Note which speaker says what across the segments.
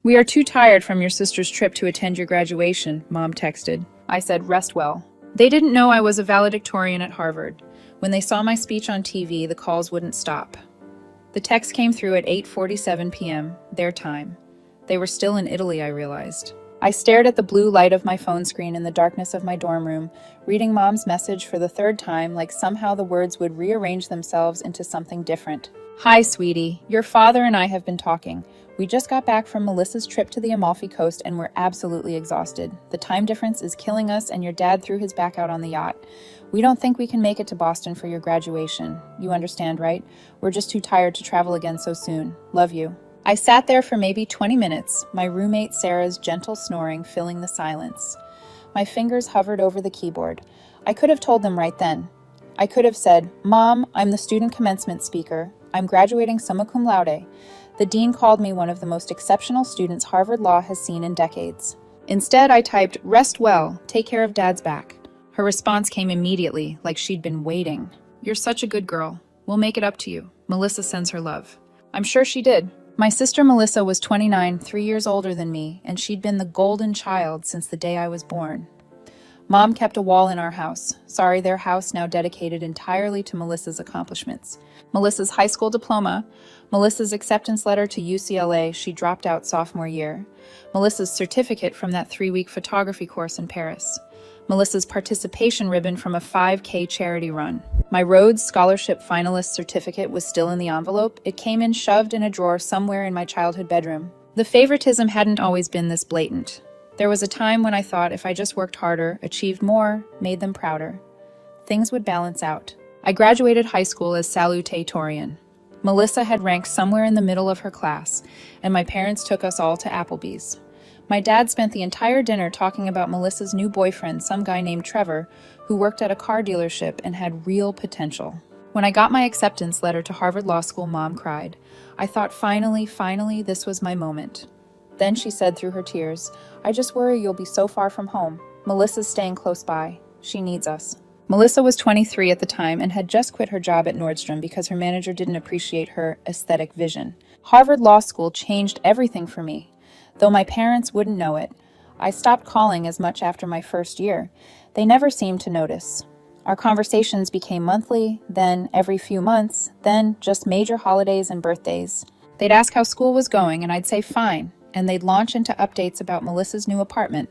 Speaker 1: We are too tired from your sister's trip to attend your graduation, Mom texted. I said, rest well. They didn't know I was a valedictorian at Harvard. When they saw my speech on TV, the calls wouldn't stop. The text came through at 8:47 p.m., their time. They were still in Italy, I realized. I stared at the blue light of my phone screen in the darkness of my dorm room, reading Mom's message for the third time, like somehow the words would rearrange themselves into something different. Hi, sweetie. Your father and I have been talking. We just got back from Melissa's trip to the Amalfi Coast and we're absolutely exhausted. The time difference is killing us and your dad threw his back out on the yacht. We don't think we can make it to Boston for your graduation. You understand, right? We're just too tired to travel again so soon. Love you. I sat there for maybe 20 minutes, my roommate Sarah's gentle snoring filling the silence. My fingers hovered over the keyboard. I could have told them right then. I could have said, Mom, I'm the student commencement speaker. I'm graduating summa cum laude. The dean called me one of the most exceptional students Harvard Law has seen in decades. Instead, I typed, rest well, take care of Dad's back. Her response came immediately, like she'd been waiting. You're such a good girl. We'll make it up to you. Melissa sends her love. I'm sure she did. My sister Melissa was 29, 3 years older than me, and she'd been the golden child since the day I was born. Mom kept a wall in our house. Sorry, their house now dedicated entirely to Melissa's accomplishments. Melissa's high school diploma, Melissa's acceptance letter to UCLA, she dropped out sophomore year, Melissa's certificate from that 3-week photography course in Paris, Melissa's participation ribbon from a 5K charity run. My Rhodes Scholarship finalist certificate was still in the envelope. It came in shoved in a drawer somewhere in my childhood bedroom. The favoritism hadn't always been this blatant. There was a time when I thought if I just worked harder, achieved more, made them prouder, things would balance out. I graduated high school as salutatorian. Melissa had ranked somewhere in the middle of her class, and my parents took us all to Applebee's. My dad spent the entire dinner talking about Melissa's new boyfriend, some guy named Trevor, who worked at a car dealership and had real potential. When I got my acceptance letter to Harvard Law School, Mom cried. I thought finally, this was my moment. Then she said through her tears, I just worry you'll be so far from home. Melissa's staying close by. She needs us. Melissa was 23 at the time and had just quit her job at Nordstrom because her manager didn't appreciate her aesthetic vision. Harvard Law School changed everything for me. Though my parents wouldn't know it, I stopped calling as much after my first year. They never seemed to notice. Our conversations became monthly, then every few months, then just major holidays and birthdays. They'd ask how school was going, and I'd say fine, and they'd launch into updates about Melissa's new apartment.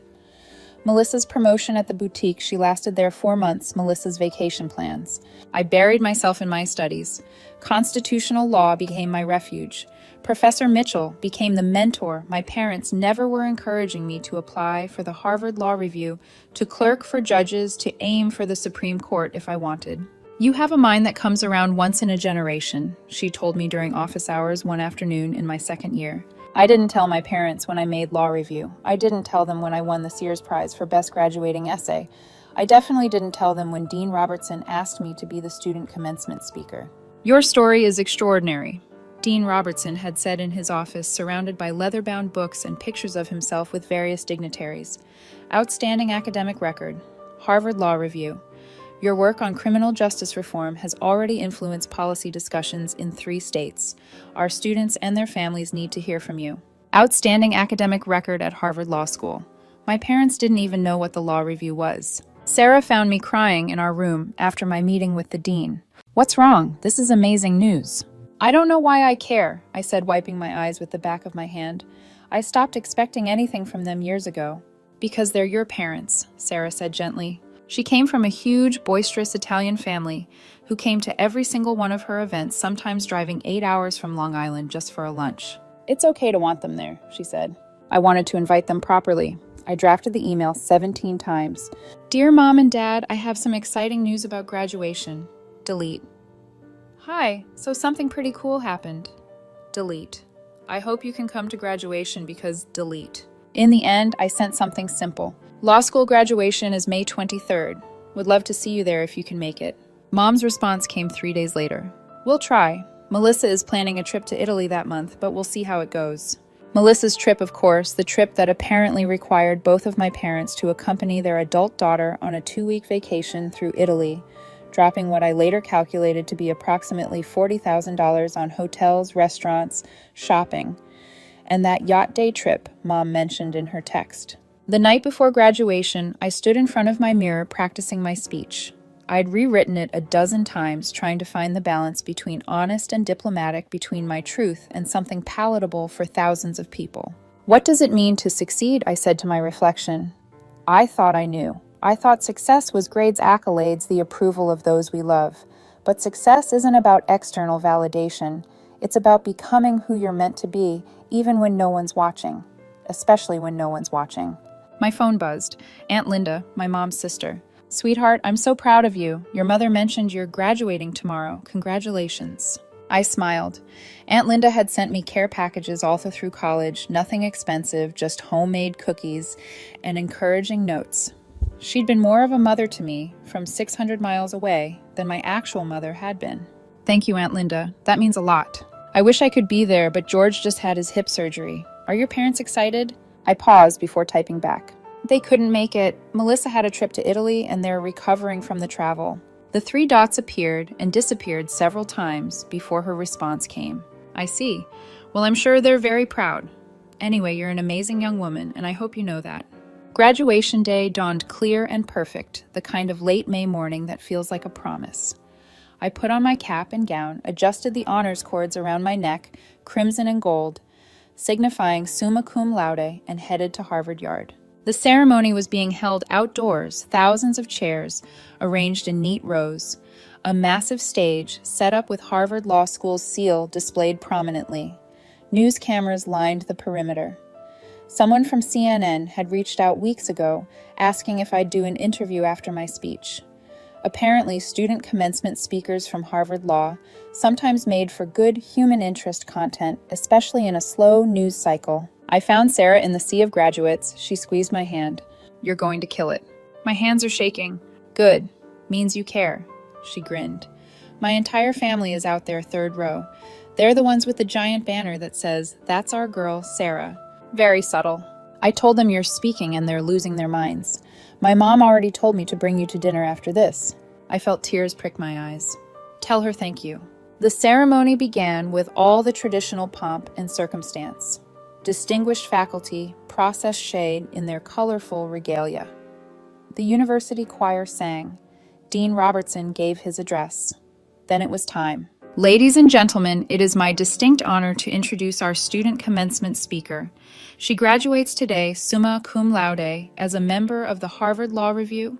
Speaker 1: Melissa's promotion at the boutique, she lasted there 4 months, Melissa's vacation plans. I buried myself in my studies. Constitutional law became my refuge. Professor Mitchell became the mentor my parents never were encouraging me to apply for the Harvard Law Review, to clerk for judges, to aim for the Supreme Court if I wanted. You have a mind that comes around once in a generation, she told me during office hours one afternoon in my second year. I didn't tell my parents when I made Law Review. I didn't tell them when I won the Sears Prize for Best Graduating Essay. I definitely didn't tell them when Dean Robertson asked me to be the student commencement speaker. Your story is extraordinary, Dean Robertson had said in his office, surrounded by leather-bound books and pictures of himself with various dignitaries. Outstanding academic record. Harvard Law Review. Your work on criminal justice reform has already influenced policy discussions in 3 states. Our students and their families need to hear from you. Outstanding academic record at Harvard Law School. My parents didn't even know what the Law Review was. Sarah found me crying in our room after my meeting with the dean. What's wrong? This is amazing news. I don't know why I care, I said, wiping my eyes with the back of my hand. I stopped expecting anything from them years ago. Because they're your parents, Sarah said gently. She came from a huge, boisterous Italian family who came to every single one of her events, sometimes driving 8 hours from Long Island just for a lunch. It's okay to want them there, she said. I wanted to invite them properly. I drafted the email 17 times. Dear Mom and Dad, I have some exciting news about graduation. Delete. Hi, so something pretty cool happened. Delete. I hope you can come to graduation because delete. In the end, I sent something simple. Law school graduation is May 23rd. Would love to see you there if you can make it. Mom's response came 3 days later. We'll try. Melissa is planning a trip to Italy that month, but we'll see how it goes. Melissa's trip, of course, the trip that apparently required both of my parents to accompany their adult daughter on a 2-week vacation through Italy, dropping what I later calculated to be approximately $40,000 on hotels, restaurants, shopping. and that yacht day trip Mom mentioned in her text. The night before graduation, I stood in front of my mirror practicing my speech. I'd rewritten it a dozen times, trying to find the balance between honest and diplomatic, between my truth and something palatable for thousands of people. What does it mean to succeed? I said to my reflection. I thought I knew. I thought success was grades, accolades, the approval of those we love. But success isn't about external validation. It's about becoming who you're meant to be, even when no one's watching. Especially when no one's watching. My phone buzzed. Aunt Linda, my mom's sister. Sweetheart, I'm so proud of you. Your mother mentioned you're graduating tomorrow. Congratulations. I smiled. Aunt Linda had sent me care packages all through college, nothing expensive, just homemade cookies and encouraging notes. She'd been more of a mother to me from 600 miles away than my actual mother had been. Thank you, Aunt Linda. That means a lot. I wish I could be there, but George just had his hip surgery. Are your parents excited? I paused before typing back. They couldn't make it. Melissa had a trip to Italy and they're recovering from the travel. The 3 dots appeared and disappeared several times before her response came. I see. Well, I'm sure they're very proud. Anyway, you're an amazing young woman, and I hope you know that. Graduation day dawned clear and perfect, the kind of late May morning that feels like a promise. I put on my cap and gown, adjusted the honors cords around my neck, crimson and gold, signifying summa cum laude, and headed to Harvard Yard. The ceremony was being held outdoors, thousands of chairs arranged in neat rows, a massive stage set up with Harvard Law School's seal displayed prominently. News cameras lined the perimeter. Someone from CNN had reached out weeks ago, asking if I'd do an interview after my speech. Apparently, student commencement speakers from Harvard Law sometimes made for good human interest content, especially in a slow news cycle. I found Sarah in the sea of graduates. She squeezed my hand. You're going to kill it. My hands are shaking. Good. Means you care. She grinned. My entire family is out there, third row. They're the ones with the giant banner that says, "That's our girl, Sarah." Very subtle. I told them you're speaking and they're losing their minds. My mom already told me to bring you to dinner after this. I felt tears prick my eyes. Tell her thank you. The ceremony began with all the traditional pomp and circumstance. Distinguished faculty processed shade in their colorful regalia. The university choir sang. Dean Robertson gave his address. Then it was time. Ladies and gentlemen, it is my distinct honor to introduce our student commencement speaker. She graduates today summa cum laude as a member of the Harvard Law Review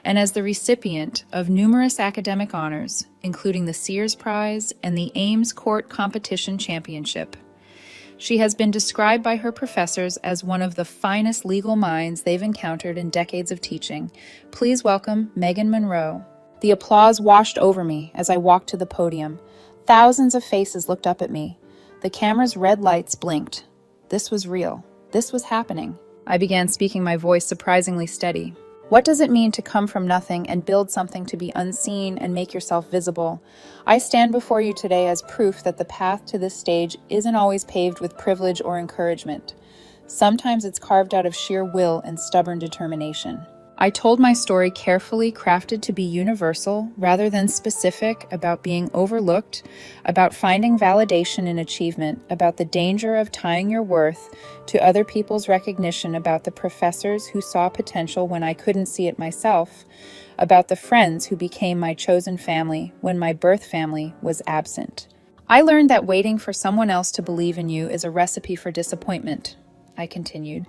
Speaker 1: and as the recipient of numerous academic honors, including the Sears Prize and the Ames Court Competition Championship. She has been described by her professors as one of the finest legal minds they've encountered in decades of teaching. Please welcome Megan Monroe. The applause washed over me as I walked to the podium. Thousands of faces looked up at me. The camera's red lights blinked. This was real. This was happening. I began speaking, my voice surprisingly steady. What does it mean to come from nothing and build something to be unseen and make yourself visible? I stand before you today as proof that the path to this stage isn't always paved with privilege or encouragement. Sometimes it's carved out of sheer will and stubborn determination. I told my story carefully crafted to be universal rather than specific, about being overlooked, about finding validation in achievement, about the danger of tying your worth to other people's recognition, about the professors who saw potential when I couldn't see it myself, about the friends who became my chosen family when my birth family was absent. I learned that waiting for someone else to believe in you is a recipe for disappointment, I continued.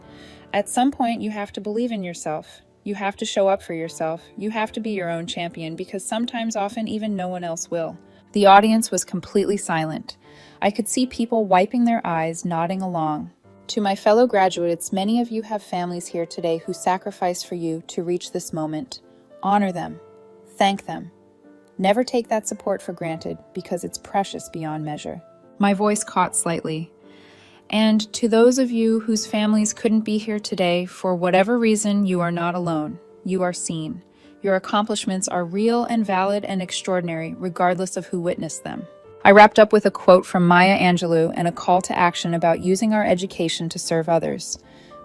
Speaker 1: At some point, you have to believe in yourself. You have to show up for yourself. You have to be your own champion, because sometimes, often, even no one else will. The audience was completely silent. I could see people wiping their eyes, nodding along. To my fellow graduates, many of you have families here today who sacrificed for you to reach this moment. Honor them. Thank them. Never take that support for granted, because it's precious beyond measure. My voice caught slightly. And to those of you whose families couldn't be here today, for whatever reason, you are not alone. You are seen. Your accomplishments are real and valid and extraordinary, regardless of who witnessed them. I wrapped up with a quote from Maya Angelou and a call to action about using our education to serve others.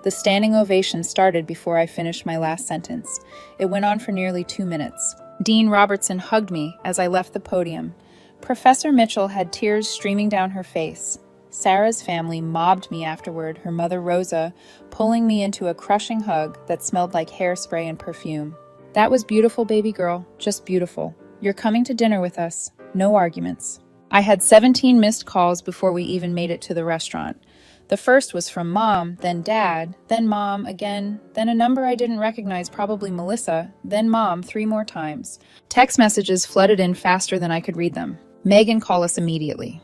Speaker 1: The standing ovation started before I finished my last sentence. It went on for nearly 2 minutes. Dean Robertson hugged me as I left the podium. Professor Mitchell had tears streaming down her face. Sarah's family mobbed me afterward, her mother Rosa pulling me into a crushing hug that smelled like hairspray and perfume. That was beautiful, baby girl, just beautiful. You're coming to dinner with us. No arguments. I had 17 missed calls before we even made it to the restaurant. The first was from Mom, then Dad, then Mom again, then a number I didn't recognize, probably Melissa, then Mom 3 more times. Text messages flooded in faster than I could read them. Megan, call us immediately.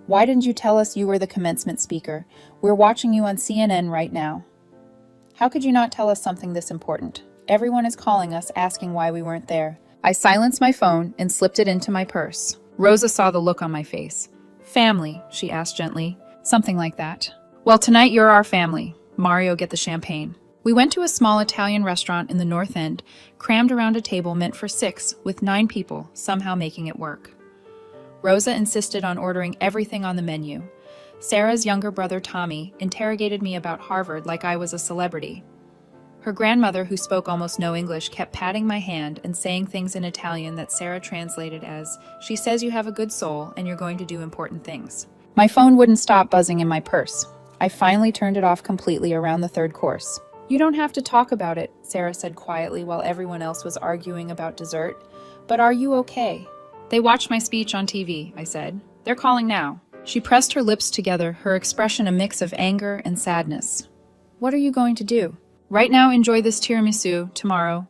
Speaker 1: Why didn't you tell us you were the commencement speaker? We're watching you on CNN right now. How could you not tell us something this important? Everyone is calling us, asking why we weren't there. I silenced my phone and slipped it into my purse. Rosa saw the look on my face. Family, she asked gently. Something like that. Well, tonight you're our family. Mario, get the champagne. We went to a small Italian restaurant in the North End, crammed around a table meant for 6, with 9 people, somehow making it work. Rosa insisted on ordering everything on the menu. Sarah's younger brother, Tommy, interrogated me about Harvard like I was a celebrity. Her grandmother, who spoke almost no English, kept patting my hand and saying things in Italian that Sarah translated as, "She says you have a good soul and you're going to do important things." My phone wouldn't stop buzzing in my purse. I finally turned it off completely around the 3rd course. You don't have to talk about it, Sarah said quietly while everyone else was arguing about dessert. But are you okay? They watched my speech on TV, I said. They're calling now. She pressed her lips together, her expression a mix of anger and sadness. What are you going to do? Right now, enjoy this tiramisu. Tomorrow.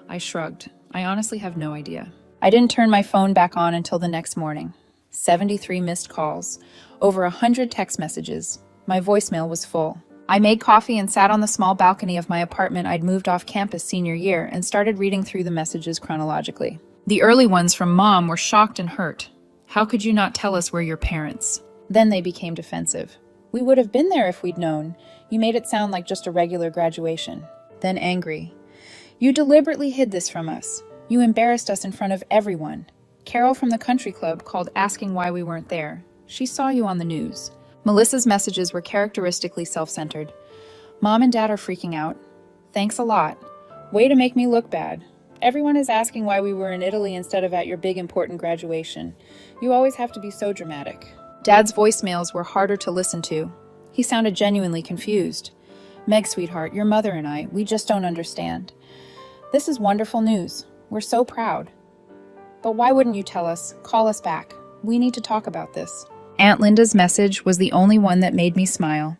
Speaker 1: I shrugged. I honestly have no idea. I didn't turn my phone back on until the next morning. 73 missed calls. Over 100 text messages. My voicemail was full. I made coffee and sat on the small balcony of my apartment I'd moved off campus senior year and started reading through the messages chronologically. The early ones from Mom were shocked and hurt. How could you not tell us we're your parents? Then they became defensive. We would have been there if we'd known. You made it sound like just a regular graduation. Then angry. You deliberately hid this from us. You embarrassed us in front of everyone. Carol from the country club called asking why we weren't there. She saw you on the news. Melissa's messages were characteristically self-centered. Mom and Dad are freaking out. Thanks a lot. Way to make me look bad. Everyone is asking why we were in Italy instead of at your big important graduation. You always have to be so dramatic. Dad's voicemails were harder to listen to. He sounded genuinely confused. Meg, sweetheart, your mother and I, we just don't understand. This is wonderful news. We're so proud. But why wouldn't you tell us? Call us back. We need to talk about this. Aunt Linda's message was the only one that made me smile.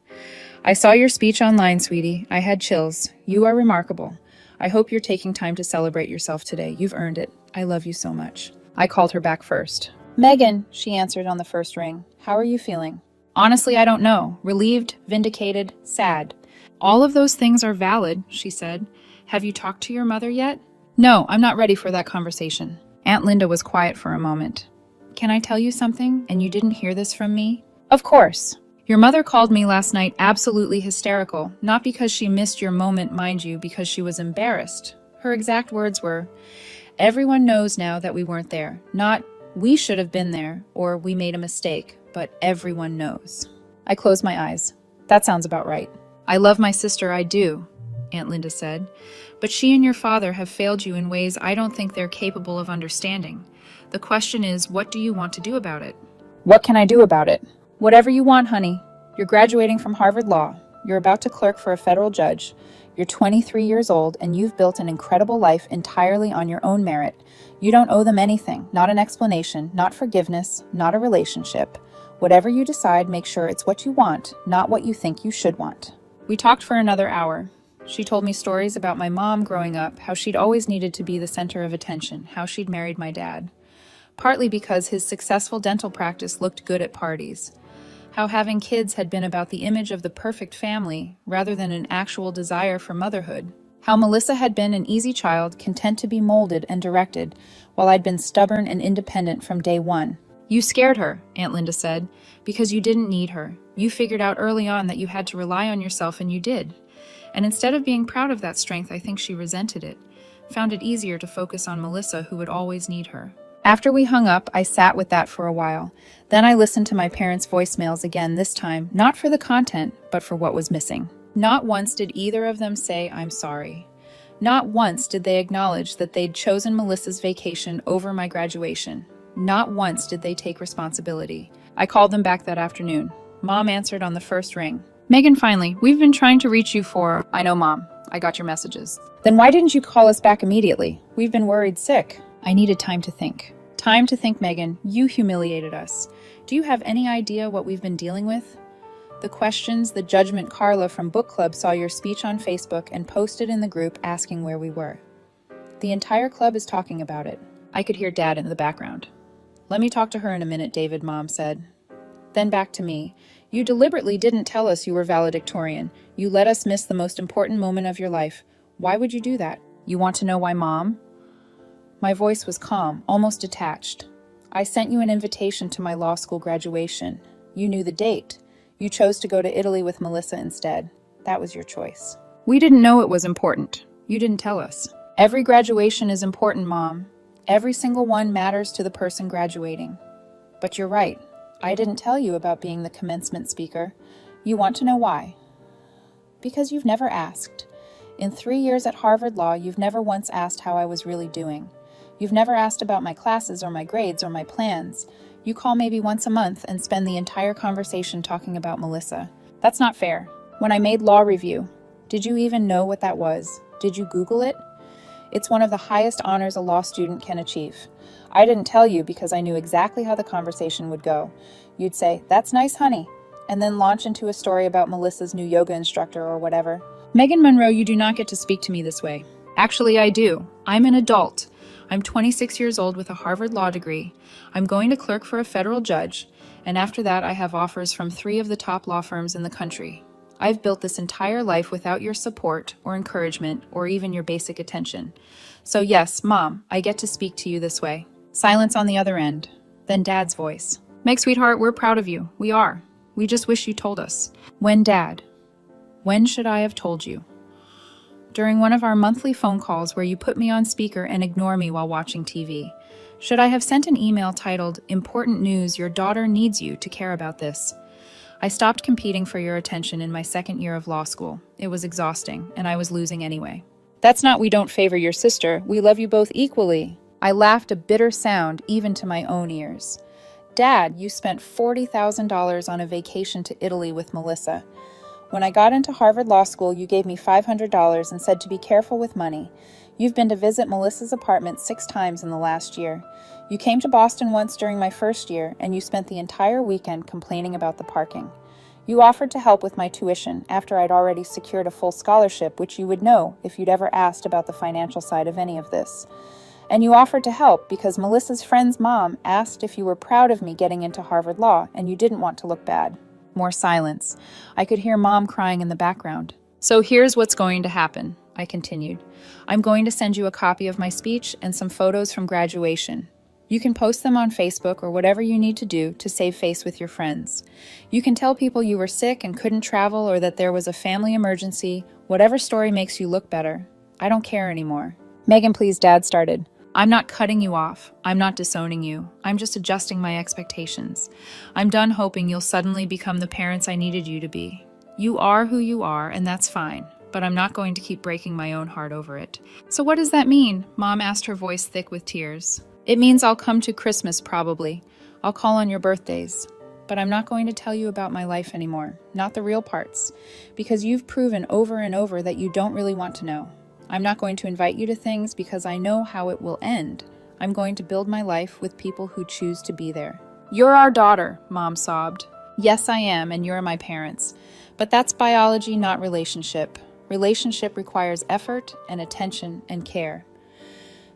Speaker 1: I saw your speech online, sweetie. I had chills. You are remarkable. I hope you're taking time to celebrate yourself today. You've earned it. I love you so much. I called her back first. Megan, she answered on the first ring. How are you feeling? Honestly, I don't know. Relieved, vindicated, sad. All of those things are valid, she said. Have you talked to your mother yet? No, I'm not ready for that conversation. Aunt Linda was quiet for a moment. Can I tell you something, and you didn't hear this from me? Of course. Your mother called me last night absolutely hysterical, not because she missed your moment, mind you, because she was embarrassed. Her exact words were, everyone knows now that we weren't there. Not, we should have been there, or we made a mistake, but everyone knows. I closed my eyes. That sounds about right. I love my sister, I do, Aunt Linda said, but she and your father have failed you in ways I don't think they're capable of understanding. The question is, what do you want to do about it? What can I do about it? Whatever you want, honey. You're graduating from Harvard Law. You're about to clerk for a federal judge. You're 23 years old, and you've built an incredible life entirely on your own merit. You don't owe them anything, not an explanation, not forgiveness, not a relationship. Whatever you decide, make sure it's what you want, not what you think you should want. We talked for another hour. She told me stories about my mom growing up, how she'd always needed to be the center of attention, how she'd married my dad. Partly because his successful dental practice looked good at parties. How having kids had been about the image of the perfect family, rather than an actual desire for motherhood. How Melissa had been an easy child, content to be molded and directed, while I'd been stubborn and independent from day one. You scared her, Aunt Linda said, because you didn't need her. You figured out early on that you had to rely on yourself, and you did. And instead of being proud of that strength, I think she resented it, found it easier to focus on Melissa, who would always need her. After we hung up, I sat with that for a while. Then I listened to my parents' voicemails again, this time, not for the content, but for what was missing. Not once did either of them say, I'm sorry. Not once did they acknowledge that they'd chosen Melissa's vacation over my graduation. Not once did they take responsibility. I called them back that afternoon. Mom answered on the first ring. Megan, finally, we've been trying to reach you for... I know, Mom. I got your messages. Then why didn't you call us back immediately? We've been worried sick. I needed time to think. Time to think, Megan. You humiliated us. Do you have any idea what we've been dealing with? The questions, the judgment. Carla from book club saw your speech on Facebook and posted in the group asking where we were. The entire club is talking about it. I could hear Dad in the background. Let me talk to her in a minute, David, Mom said. Then back to me. You deliberately didn't tell us you were valedictorian. You let us miss the most important moment of your life. Why would you do that? You want to know why, Mom? My voice was calm, almost detached. I sent you an invitation to my law school graduation. You knew the date. You chose to go to Italy with Melissa instead. That was your choice. We didn't know it was important. You didn't tell us. Every graduation is important, Mom. Every single one matters to the person graduating. But you're right. I didn't tell you about being the commencement speaker. You want to know why? Because you've never asked. In 3 years at Harvard Law, you've never once asked how I was really doing. You've never asked about my classes or my grades or my plans. You call maybe once a month and spend the entire conversation talking about Melissa. That's not fair. When I made law review, did you even know what that was? Did you Google it? It's one of the highest honors a law student can achieve. I didn't tell you because I knew exactly how the conversation would go. You'd say, "That's nice, honey," and then launch into a story about Melissa's new yoga instructor or whatever. Megan Monroe, you do not get to speak to me this way. Actually, I do. I'm an adult. I'm 26 years old with a Harvard Law degree. I'm going to clerk for a federal judge, and after that I have offers from 3 of the top law firms in the country. I've built this entire life without your support or encouragement or even your basic attention. So yes, Mom, I get to speak to you this way. Silence on the other end. Then Dad's voice. Meg, sweetheart, we're proud of you. We are. We just wish you told us. When, Dad? When should I have told you? During one of our monthly phone calls where you put me on speaker and ignore me while watching TV. Should I have sent an email titled, "Important news, your daughter needs you to care about this"? I stopped competing for your attention in my second year of law school. It was exhausting, and I was losing anyway. That's not we don't favor your sister. We love you both equally. I laughed a bitter sound even to my own ears. Dad, you spent $40,000 on a vacation to Italy with Melissa. When I got into Harvard Law School, you gave me $500 and said to be careful with money. You've been to visit Melissa's apartment 6 times in the last year. You came to Boston once during my first year, and you spent the entire weekend complaining about the parking. You offered to help with my tuition after I'd already secured a full scholarship, which you would know if you'd ever asked about the financial side of any of this. And you offered to help because Melissa's friend's mom asked if you were proud of me getting into Harvard Law, and you didn't want to look bad. More silence. I could hear Mom crying in the background. So here's what's going to happen, I continued. I'm going to send you a copy of my speech and some photos from graduation. You can post them on Facebook or whatever you need to do to save face with your friends. You can tell people you were sick and couldn't travel or that there was a family emergency, whatever story makes you look better. I don't care anymore. Megan, please, Dad started. I'm not cutting you off. I'm not disowning you. I'm just adjusting my expectations. I'm done hoping you'll suddenly become the parents I needed you to be. You are who you are, and that's fine, but I'm not going to keep breaking my own heart over it. So what does that mean? Mom asked, her voice thick with tears. It means I'll come to Christmas, probably. I'll call on your birthdays. But I'm not going to tell you about my life anymore, not the real parts, because you've proven over and over that you don't really want to know. I'm not going to invite you to things because I know how it will end. I'm going to build my life with people who choose to be there. You're our daughter, Mom sobbed. Yes, I am, and you're my parents. But that's biology, not relationship. Relationship requires effort and attention and care.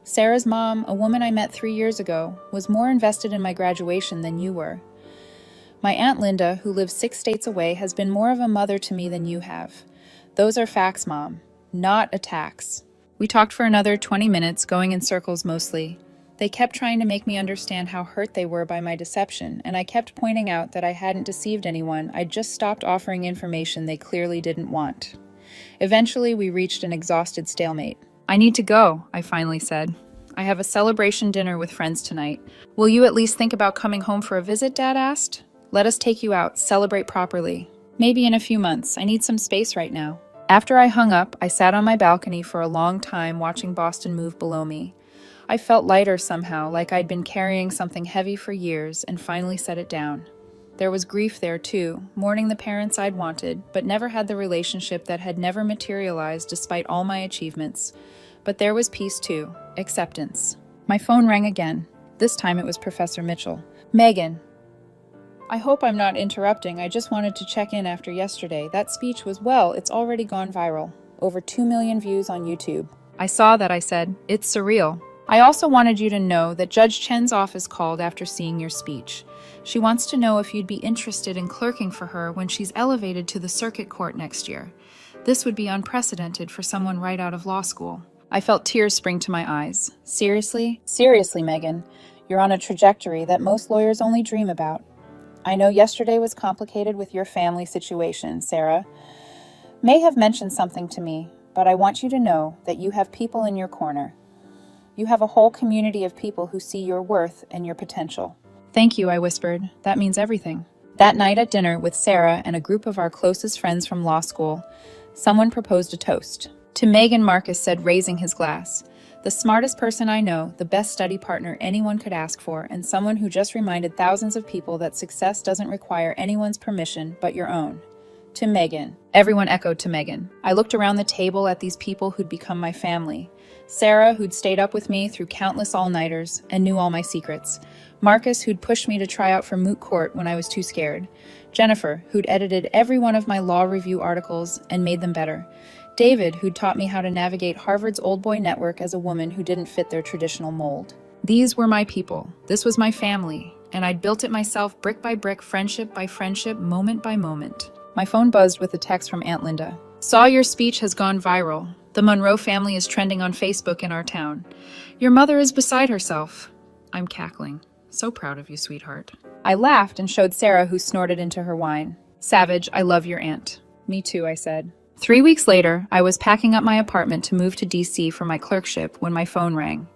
Speaker 1: Sarah's mom, a woman I met 3 years ago, was more invested in my graduation than you were. My Aunt Linda, who lives 6 states away, has been more of a mother to me than you have. Those are facts, Mom. Not attacks. We talked for another 20 minutes, going in circles mostly. They kept trying to make me understand how hurt they were by my deception, and I kept pointing out that I hadn't deceived anyone. I just stopped offering information they clearly didn't want. Eventually, we reached an exhausted stalemate. I need to go, I finally said. I have a celebration dinner with friends tonight. Will you at least think about coming home for a visit, Dad asked. Let us take you out, celebrate properly. Maybe in a few months. I need some space right now. After I hung up, I sat on my balcony for a long time watching Boston move below me. I felt lighter somehow, like I'd been carrying something heavy for years, and finally set it down. There was grief there too, mourning the parents I'd wanted, but never had the relationship that had never materialized despite all my achievements. But there was peace too, acceptance. My phone rang again. This time it was Professor Mitchell. Megan. I hope I'm not interrupting. I just wanted to check in after yesterday. That speech was, well, it's already gone viral. Over 2 million views on YouTube. I saw that, I said. It's surreal. I also wanted you to know that Judge Chen's office called after seeing your speech. She wants to know if you'd be interested in clerking for her when she's elevated to the circuit court next year. This would be unprecedented for someone right out of law school. I felt tears spring to my eyes. Seriously? Seriously, Megan. You're on a trajectory that most lawyers only dream about. I know yesterday was complicated with your family situation, Sarah. May have mentioned something to me, but I want you to know that you have people in your corner. You have a whole community of people who see your worth and your potential. Thank you, I whispered. That means everything. That night at dinner with Sarah and a group of our closest friends from law school, someone proposed a toast. To Megan, Marcus said, raising his glass. The smartest person I know, the best study partner anyone could ask for, and someone who just reminded thousands of people that success doesn't require anyone's permission but your own. To Megan. Everyone echoed to Megan. I looked around the table at these people who'd become my family. Sarah, who'd stayed up with me through countless all-nighters and knew all my secrets. Marcus, who'd pushed me to try out for moot court when I was too scared. Jennifer, who'd edited every one of my law review articles and made them better. David, who'd taught me how to navigate Harvard's old boy network as a woman who didn't fit their traditional mold. These were my people. This was my family. And I'd built it myself brick by brick, friendship by friendship, moment by moment. My phone buzzed with a text from Aunt Linda. Saw your speech has gone viral. The Monroe family is trending on Facebook in our town. Your mother is beside herself. I'm cackling. So proud of you, sweetheart. I laughed and showed Sarah, who snorted into her wine. Savage, I love your aunt. Me too, I said. 3 weeks later, I was packing up my apartment to move to DC for my clerkship when my phone rang.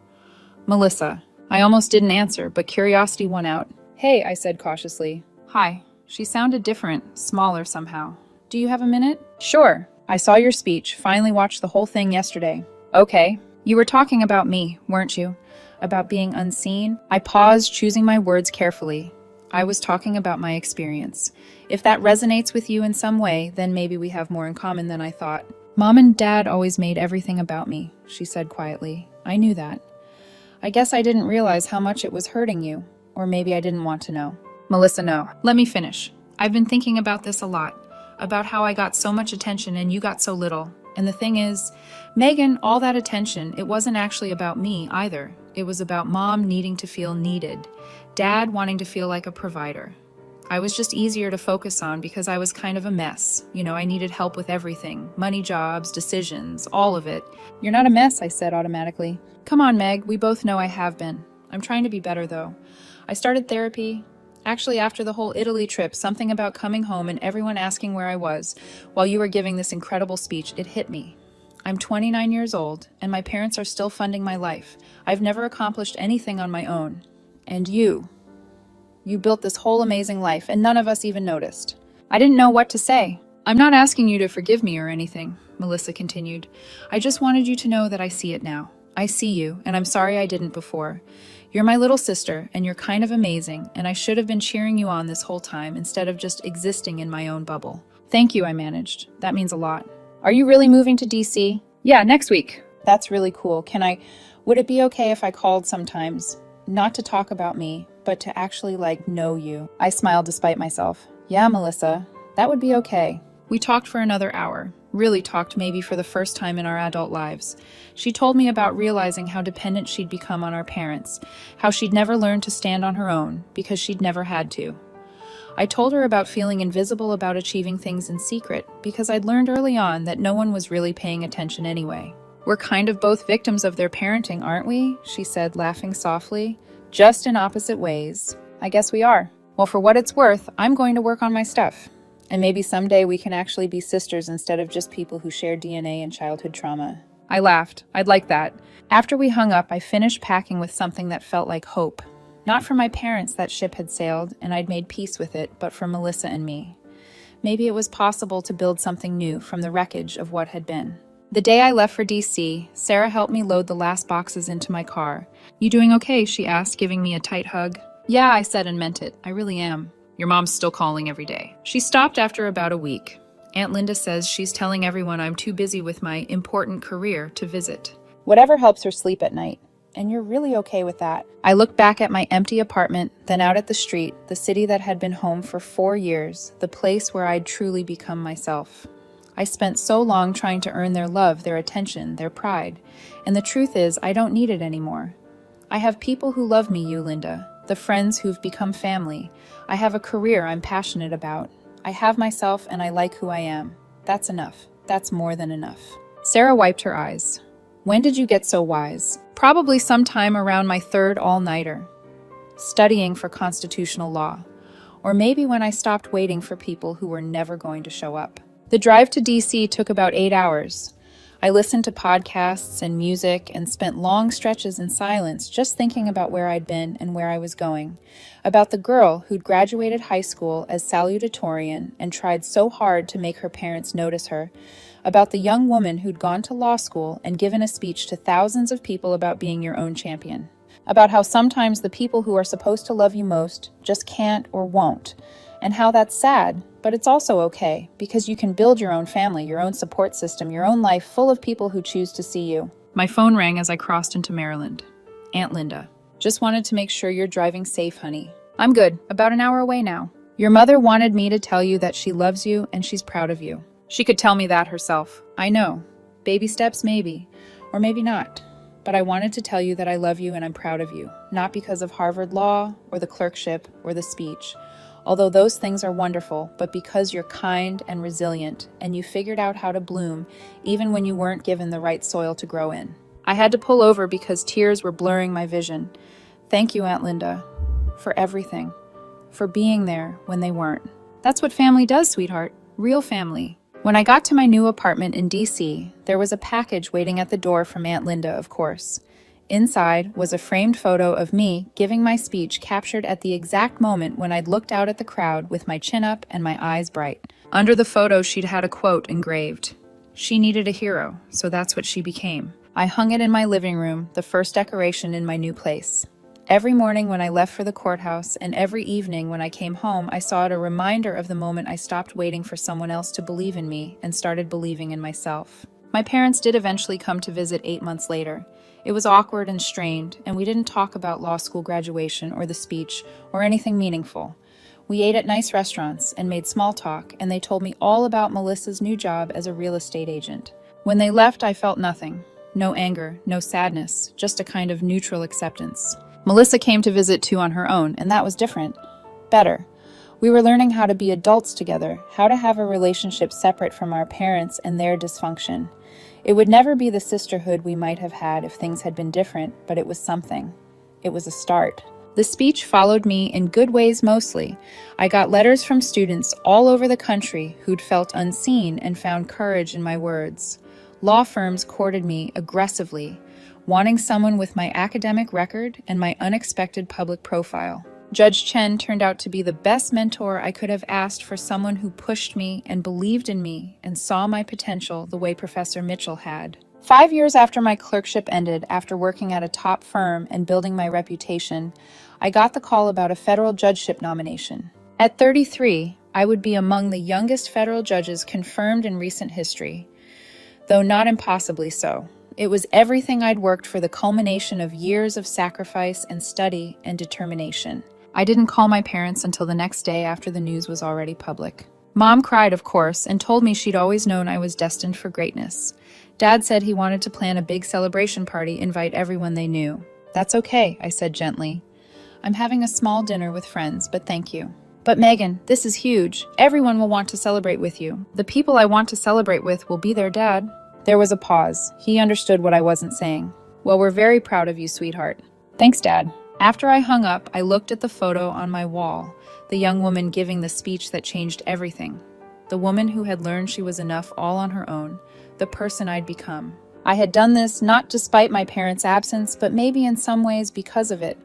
Speaker 1: Melissa. I almost didn't answer, but curiosity won out. Hey, I said cautiously. Hi. She sounded different, smaller somehow. Do you have a minute? Sure. I saw your speech, finally watched the whole thing yesterday. Okay. You were talking about me, weren't you? About being unseen? I paused, choosing my words carefully. I was talking about my experience. If that resonates with you in some way, then maybe we have more in common than I thought. Mom and Dad always made everything about me, she said quietly. I knew that. I guess I didn't realize how much it was hurting you, or maybe I didn't want to know. Melissa, no. Let me finish. I've been thinking about this a lot, about how I got so much attention and you got so little. And the thing is, Megan, all that attention, it wasn't actually about me either. It was about Mom needing to feel needed, Dad wanting to feel like a provider. I was just easier to focus on because I was kind of a mess. You know, I needed help with everything. Money, jobs, decisions, all of it. You're not a mess, I said automatically. Come on, Meg, we both know I have been. I'm trying to be better, though. I started therapy. Actually, after the whole Italy trip, something about coming home and everyone asking where I was while you were giving this incredible speech, it hit me. I'm 29 years old, and my parents are still funding my life. I've never accomplished anything on my own. And you built this whole amazing life, and none of us even noticed. I didn't know what to say. I'm not asking you to forgive me or anything, Melissa continued. I just wanted you to know that I see it now. I see you, and I'm sorry I didn't before. You're my little sister, and you're kind of amazing, and I should have been cheering you on this whole time instead of just existing in my own bubble. Thank you, I managed. That means a lot. Are you really moving to DC? Yeah, next week. That's really cool. Would it be okay if I called sometimes? Not to talk about me, but to actually, know you. I smiled despite myself. Yeah, Melissa, that would be okay. We talked for another hour. Really talked maybe for the first time in our adult lives. She told me about realizing how dependent she'd become on our parents, how she'd never learned to stand on her own because she'd never had to. I told her about feeling invisible about achieving things in secret because I'd learned early on that no one was really paying attention anyway. We're kind of both victims of their parenting, aren't we? She said, laughing softly. Just in opposite ways. I guess we are. Well, for what it's worth, I'm going to work on my stuff. And maybe someday we can actually be sisters instead of just people who share DNA and childhood trauma. I laughed. I'd like that. After we hung up, I finished packing with something that felt like hope. Not for my parents, that ship had sailed, and I'd made peace with it, but for Melissa and me. Maybe it was possible to build something new from the wreckage of what had been. The day I left for DC, Sarah helped me load the last boxes into my car. You doing okay? She asked, giving me a tight hug. Yeah, I said and meant it. I really am. Your mom's still calling every day. She stopped after about a week. Aunt Linda says she's telling everyone I'm too busy with my important career to visit. Whatever helps her sleep at night. And you're really okay with that. I looked back at my empty apartment, then out at the street, the city that had been home for 4 years, the place where I'd truly become myself. I spent so long trying to earn their love, their attention, their pride. And the truth is, I don't need it anymore. I have people who love me, Linda, the friends who've become family. I have a career I'm passionate about. I have myself and I like who I am. That's enough. That's more than enough. Sarah wiped her eyes. When did you get so wise? Probably sometime around my third all-nighter, studying for constitutional law. Or maybe when I stopped waiting for people who were never going to show up. The drive to DC took about 8 hours. I listened to podcasts and music and spent long stretches in silence just thinking about where I'd been and where I was going. About the girl who'd graduated high school as salutatorian and tried so hard to make her parents notice her. About the young woman who'd gone to law school and given a speech to thousands of people about being your own champion. About how sometimes the people who are supposed to love you most just can't or won't. And how that's sad, but it's also okay, because you can build your own family, your own support system, your own life full of people who choose to see you. My phone rang as I crossed into Maryland. Aunt Linda. Just wanted to make sure you're driving safe, honey. I'm good. About an hour away now. Your mother wanted me to tell you that she loves you and she's proud of you. She could tell me that herself. I know. Baby steps, maybe. Or maybe not. But I wanted to tell you that I love you and I'm proud of you. Not because of Harvard Law, or the clerkship, or the speech. Although those things are wonderful, but because you're kind and resilient, and you figured out how to bloom, even when you weren't given the right soil to grow in. I had to pull over because tears were blurring my vision. Thank you, Aunt Linda, for everything. For being there when they weren't. That's what family does, sweetheart. Real family. When I got to my new apartment in DC, there was a package waiting at the door from Aunt Linda, of course. Inside was a framed photo of me giving my speech captured at the exact moment when I'd looked out at the crowd with my chin up and my eyes bright. Under the photo, she'd had a quote engraved. She needed a hero, so that's what she became. I hung it in my living room, the first decoration in my new place. Every morning when I left for the courthouse and every evening when I came home, I saw it a reminder of the moment I stopped waiting for someone else to believe in me and started believing in myself. My parents did eventually come to visit 8 months later. It was awkward and strained, and we didn't talk about law school graduation or the speech or anything meaningful. We ate at nice restaurants and made small talk, and they told me all about Melissa's new job as a real estate agent. When they left, I felt nothing. No anger, no sadness, just a kind of neutral acceptance. Melissa came to visit too on her own, and that was different. Better. We were learning how to be adults together, how to have a relationship separate from our parents and their dysfunction. It would never be the sisterhood we might have had if things had been different, but it was something. It was a start. The speech followed me in good ways mostly. I got letters from students all over the country who'd felt unseen and found courage in my words. Law firms courted me aggressively, wanting someone with my academic record and my unexpected public profile. Judge Chen turned out to be the best mentor I could have asked for someone who pushed me and believed in me and saw my potential the way Professor Mitchell had. 5 years after my clerkship ended, after working at a top firm and building my reputation, I got the call about a federal judgeship nomination. At 33, I would be among the youngest federal judges confirmed in recent history, though not impossibly so. It was everything I'd worked for, the culmination of years of sacrifice and study and determination. I didn't call my parents until the next day after the news was already public. Mom cried, of course, and told me she'd always known I was destined for greatness. Dad said he wanted to plan a big celebration party, invite everyone they knew. That's okay, I said gently. I'm having a small dinner with friends, but thank you. But Megan, this is huge. Everyone will want to celebrate with you. The people I want to celebrate with will be there, Dad. There was a pause. He understood what I wasn't saying. Well, we're very proud of you, sweetheart. Thanks, Dad. After I hung up, I looked at the photo on my wall, the young woman giving the speech that changed everything. The woman who had learned she was enough all on her own, the person I'd become. I had done this not despite my parents' absence, but maybe in some ways because of it.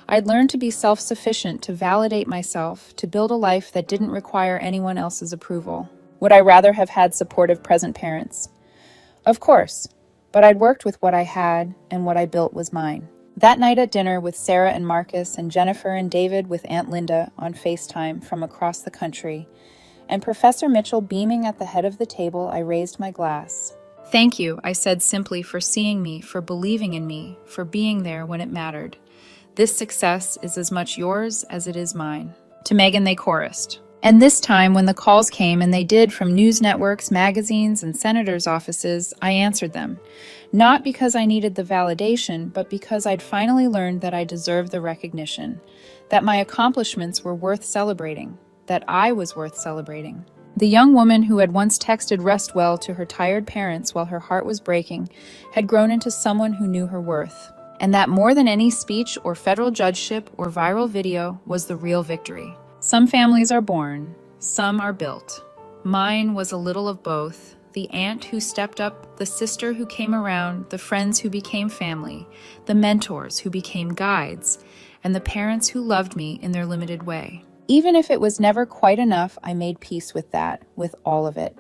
Speaker 1: I'd learned to be self-sufficient, to validate myself, to build a life that didn't require anyone else's approval. Would I rather have had supportive present parents? Of course, but I'd worked with what I had, and what I built was mine. That night at dinner with Sarah and Marcus and Jennifer and David with Aunt Linda on FaceTime from across the country, and Professor Mitchell beaming at the head of the table, I raised my glass. Thank you, I said simply, for seeing me, for believing in me, for being there when it mattered. This success is as much yours as it is mine. To Megan, they chorused. And this time, when the calls came, and they did from news networks, magazines, and senators' offices, I answered them. Not because I needed the validation, but because I'd finally learned that I deserved the recognition, that my accomplishments were worth celebrating, that I was worth celebrating. The young woman who had once texted "rest well" to her tired parents while her heart was breaking had grown into someone who knew her worth. And that more than any speech or federal judgeship or viral video was the real victory. Some families are born, some are built. Mine was a little of both. The aunt who stepped up, the sister who came around, the friends who became family, the mentors who became guides, and the parents who loved me in their limited way. Even if it was never quite enough, I made peace with that, with all of it.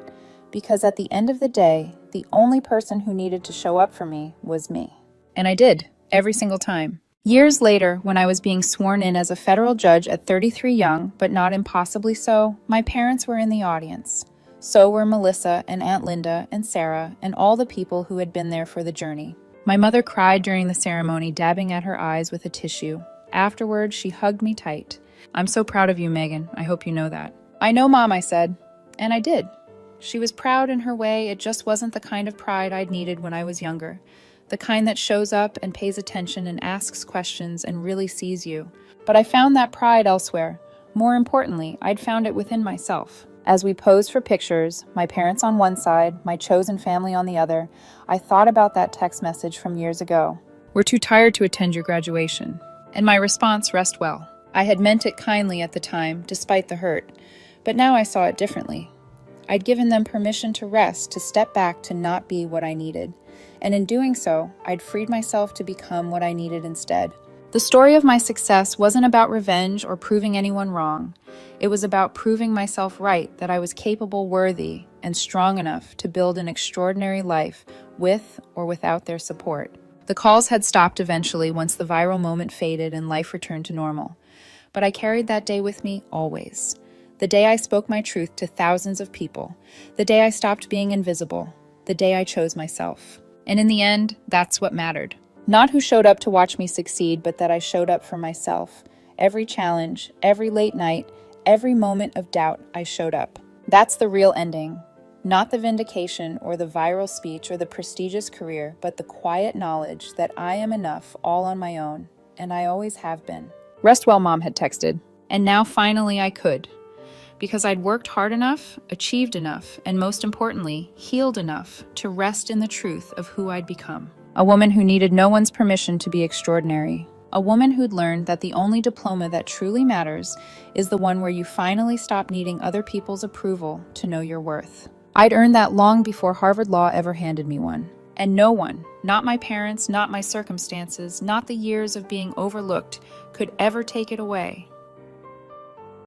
Speaker 1: Because at the end of the day, the only person who needed to show up for me was me. And I did, every single time. Years later, when I was being sworn in as a federal judge at 33 young, but not impossibly so, my parents were in the audience. So were Melissa and Aunt Linda and Sarah and all the people who had been there for the journey. My mother cried during the ceremony, dabbing at her eyes with a tissue. Afterward, she hugged me tight. I'm so proud of you, Megan. I hope you know that. I know, Mom, I said. And I did. She was proud in her way. It just wasn't the kind of pride I'd needed when I was younger. The kind that shows up and pays attention and asks questions and really sees you. But I found that pride elsewhere. More importantly, I'd found it within myself. As we posed for pictures, my parents on one side, my chosen family on the other, I thought about that text message from years ago. We're too tired to attend your graduation. And my response, rest well. I had meant it kindly at the time, despite the hurt. But now I saw it differently. I'd given them permission to rest, to step back, to not be what I needed. And in doing so, I'd freed myself to become what I needed instead. The story of my success wasn't about revenge or proving anyone wrong. It was about proving myself right, that I was capable, worthy, and strong enough to build an extraordinary life with or without their support. The calls had stopped eventually once the viral moment faded and life returned to normal. But I carried that day with me always. The day I spoke my truth to thousands of people. The day I stopped being invisible. The day I chose myself. And in the end, that's what mattered. Not who showed up to watch me succeed, but that I showed up for myself. Every challenge, every late night, every moment of doubt, I showed up. That's the real ending. Not the vindication or the viral speech or the prestigious career, but the quiet knowledge that I am enough all on my own, and I always have been. Rest well, Mom had texted. And now finally I could. Because I'd worked hard enough, achieved enough, and most importantly, healed enough to rest in the truth of who I'd become. A woman who needed no one's permission to be extraordinary. A woman who'd learned that the only diploma that truly matters is the one where you finally stop needing other people's approval to know your worth. I'd earned that long before Harvard Law ever handed me one. And no one, not my parents, not my circumstances, not the years of being overlooked, could ever take it away.